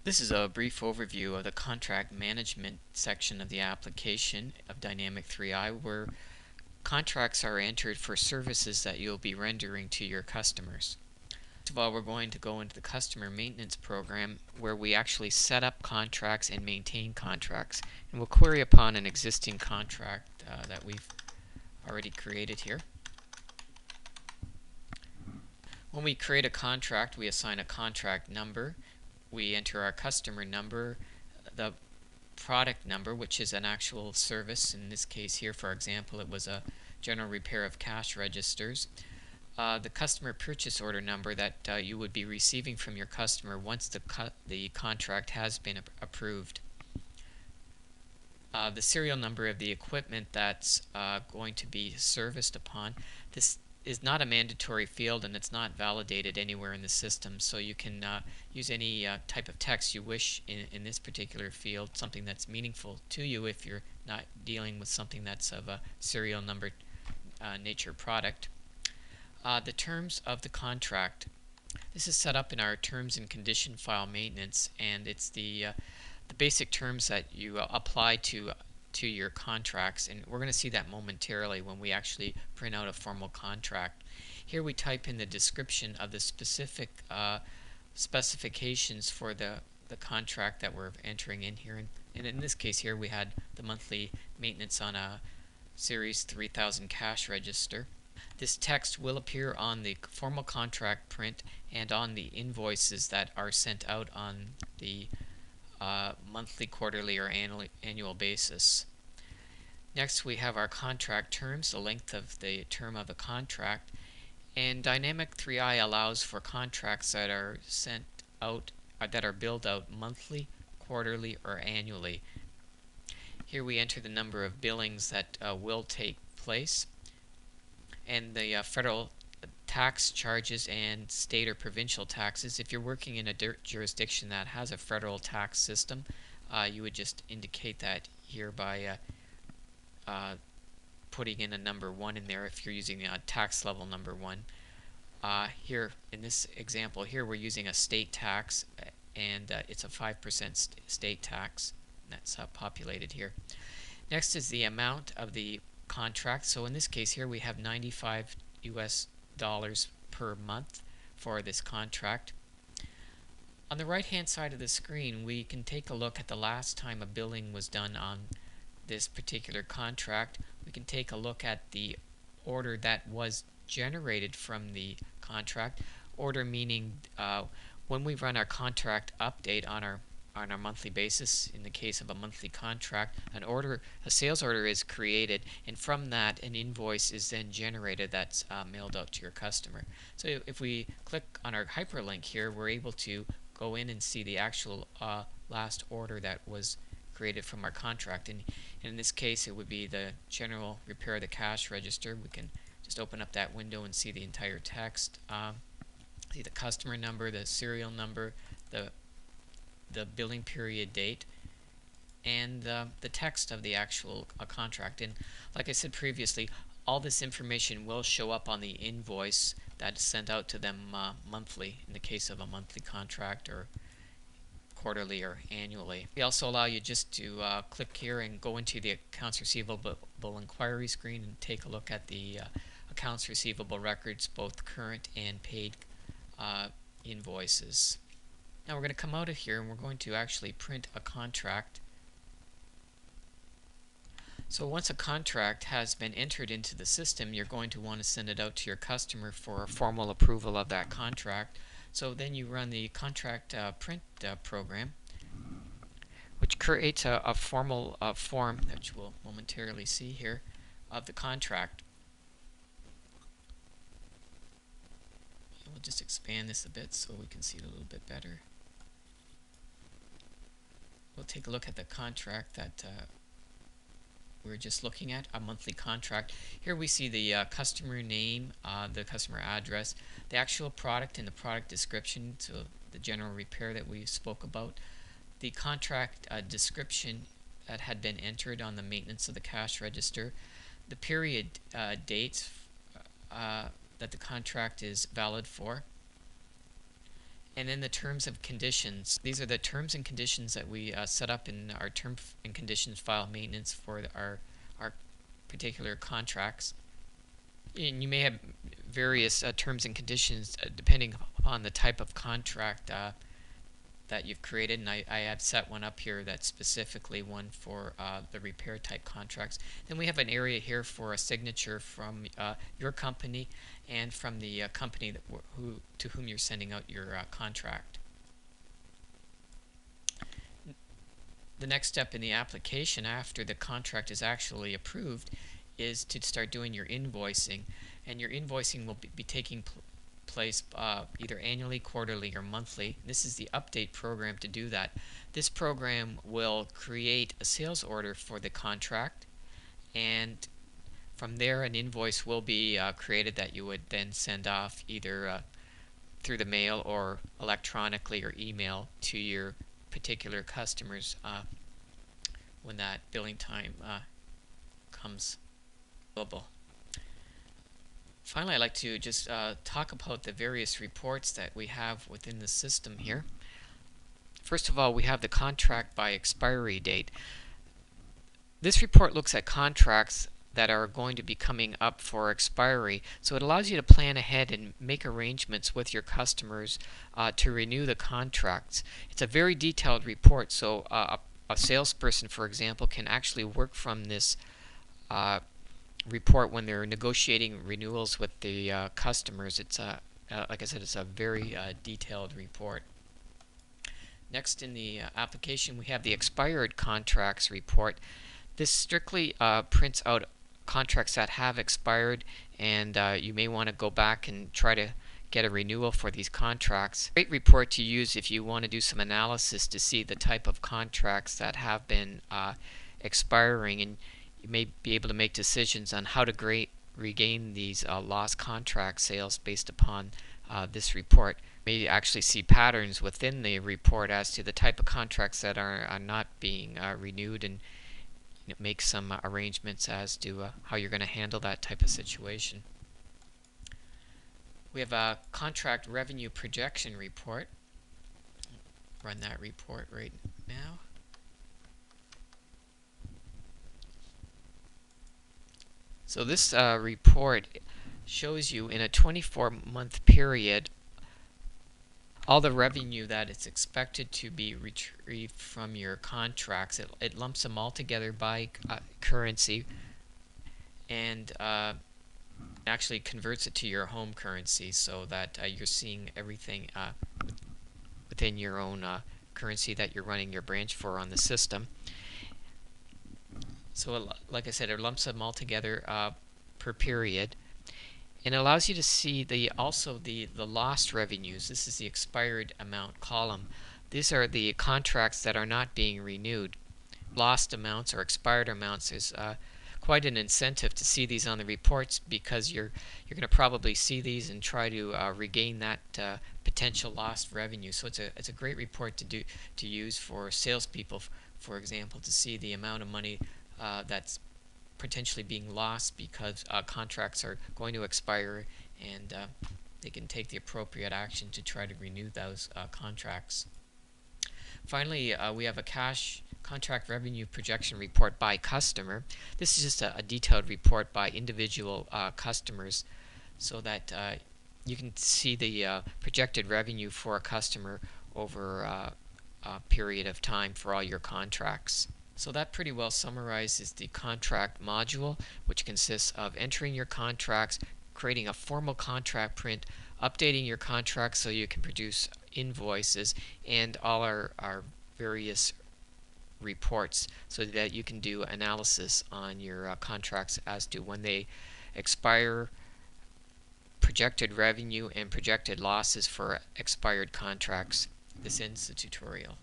This is a brief overview of the contract management section of the application of Dynamic 3i, where contracts are entered for services that you'll be rendering to your customers. First of all, we're going to go into the customer maintenance program where we actually set up contracts and maintain contracts. And we'll query upon an existing contract that we've already created here. When we create a contract, we assign a contract number. We enter our customer number, the product number, which is an actual service. In this case here, for example, it was a general repair of cash registers. The customer purchase order number that you would be receiving from your customer once the contract has been approved. The serial number of the equipment that's going to be serviced upon. This is not a mandatory field and it's not validated anywhere in the system, so you can use any type of text you wish in this particular field, something that's meaningful to you if you're not dealing with something that's of a serial number nature product. The terms of the contract. This is set up in our terms and condition file maintenance, and it's the basic terms that you apply to your contracts, and we're going to see that momentarily when we actually print out a formal contract. Here we type in the description of the specific specifications for the contract that we're entering in here, and in this case here we had the monthly maintenance on a Series 3000 cash register. This text will appear on the formal contract print and on the invoices that are sent out on the monthly, quarterly, or annual basis. Next, we have our contract terms, the length of the term of the contract, and Dynamic 3i allows for contracts that are sent out, that are billed out monthly, quarterly, or annually. Here we enter the number of billings that will take place, and the federal tax charges and state or provincial taxes. If you're working in a jurisdiction that has a federal tax system, you would just indicate that here by putting in a number 1 in there if you're using a tax level number 1. Here in this example here we're using a state tax, and it's a 5% state tax that's populated here. Next is the amount of the contract. So in this case here we have $95 per month for this contract. On the right hand side of the screen we can take a look at the last time a billing was done on this particular contract. We can take a look at the order that was generated from the contract. Order meaning when we run our contract update on our monthly basis. In the case of a monthly contract, a sales order is created, and from that an invoice is then generated that's mailed out to your customer. So if we click on our hyperlink here, we're able to go in and see the actual last order that was created from our contract, and in this case it would be the general repair of the cash register. We can just open up that window and see the entire text, see the customer number, the serial number, the billing period date, and the text of the actual contract. And like I said previously, all this information will show up on the invoice that's sent out to them monthly in the case of a monthly contract, or quarterly or annually. We also allow you just to click here and go into the accounts receivable inquiry screen and take a look at the accounts receivable records, both current and paid invoices. Now we're going to come out of here and we're going to actually print a contract. So once a contract has been entered into the system, you're going to want to send it out to your customer for a formal approval of that contract. So then you run the contract print program, which creates a formal form that we'll momentarily see here of the contract. And we'll just expand this a bit so we can see it a little bit better. We'll take a look at the contract that we're just looking at, a monthly contract. Here we see the customer name, the customer address, the actual product and the product description, so the general repair that we spoke about, the contract description that had been entered on the maintenance of the cash register, the period dates that the contract is valid for, And then the terms and conditions. These are the terms and conditions that we set up in our term and conditions file maintenance for our particular contracts. And you may have various terms and conditions depending upon the type of contract that you've created, and I have set one up here that's specifically one for the repair type contracts. Then we have an area here for a signature from your company and from the company to whom you're sending out your contract. The next step in the application after the contract is actually approved is to start doing your invoicing, and your invoicing will be taking place either annually, quarterly, or monthly. This is the update program to do that. This program will create a sales order for the contract, and from there an invoice will be created that you would then send off either through the mail or electronically or email to your particular customers when that billing time comes available. Finally, I'd like to just talk about the various reports that we have within the system here. First of all, we have the contract by expiry date. This report looks at contracts that are going to be coming up for expiry, so it allows you to plan ahead and make arrangements with your customers to renew the contracts. It's a very detailed report, so a salesperson, for example, can actually work from this report when they're negotiating renewals with the customers. It's like I said, it's a very detailed report. Next in the application, we have the expired contracts report. This strictly prints out contracts that have expired, and you may want to go back and try to get a renewal for these contracts. Great report to use if you want to do some analysis to see the type of contracts that have been expiring, and you may be able to make decisions on how to regain these lost contract sales based upon this report. You may actually see patterns within the report as to the type of contracts that are not being renewed, and make some arrangements as to how you're going to handle that type of situation. We have a contract revenue projection report. Run that report right now. So this report shows you in a 24-month period all the revenue that it's expected to be retrieved from your contracts. It lumps them all together by currency and actually converts it to your home currency, so that you're seeing everything within your own currency that you're running your branch for on the system. So like I said, it lumps them all together per period, and it allows you to see also the lost revenues. This is the expired amount column. These are the contracts that are not being renewed. Lost amounts or expired amounts is quite an incentive to see these on the reports, because you're going to probably see these and try to regain that potential lost revenue. So it's a great report to use for salespeople, for example, to see the amount of money that's potentially being lost because contracts are going to expire, and they can take the appropriate action to try to renew those contracts. Finally, we have a cash contract revenue projection report by customer. This is just a detailed report by individual customers, so that you can see the projected revenue for a customer over a period of time for all your contracts. So that pretty well summarizes the contract module, which consists of entering your contracts, creating a formal contract print, updating your contracts so you can produce invoices, and all our various reports so that you can do analysis on your contracts as to when they expire, projected revenue, and projected losses for expired contracts. This ends the tutorial.